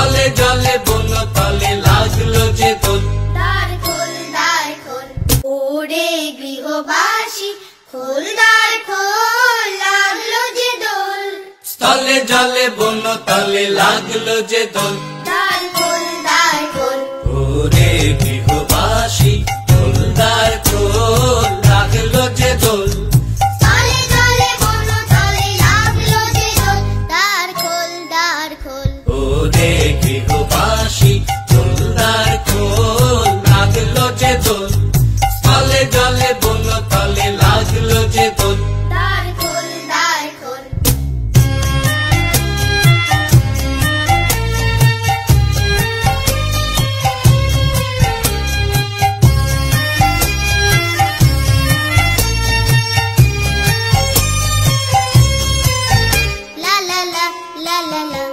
স্থলে জলে বন তলে লাগলো যে দোল। দ্বার খোল ওরে গৃহবাসী, খোল দ্বার খোল, লাগলো যে দোল। স্থলে জলে বন তলে লাগলো যে দোল। দ্বার খোল ওরে গৃহবাসী, খোল দ্বার খোল, লাগলো যে দোল। স্থলে জলে বন তলে লাগলো যে দোল। দ্বার খোল ওরে গৃহবাসী, খোল দ্বার খোল, লাগলো যে দোল। স্থলে জলে বন তলে লাগলো যে দোল। দ্বার খোল লা লা লা লা লা লা।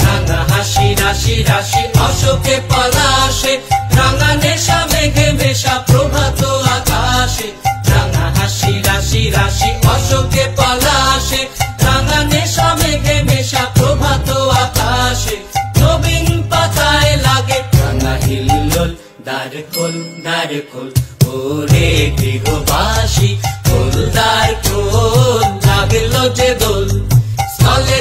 রাঙা হাসি রাশি রাশি অশোকে পলাশে, রাঙা নেশা মেঘে মেশা প্রভাত আকাশে। রাঙা হাসি রাশি রাশি অশোকে পলাশে, রাঙা নেশা মেঘে মেশা প্রভাত আকাশে। নবীন পাতায় লাগে রাঙা হিল্লোল, দ্বার খোল ওরে গৃহবাসী, খোল দ্বার খোল, লাগলো যে দোল। স্থলে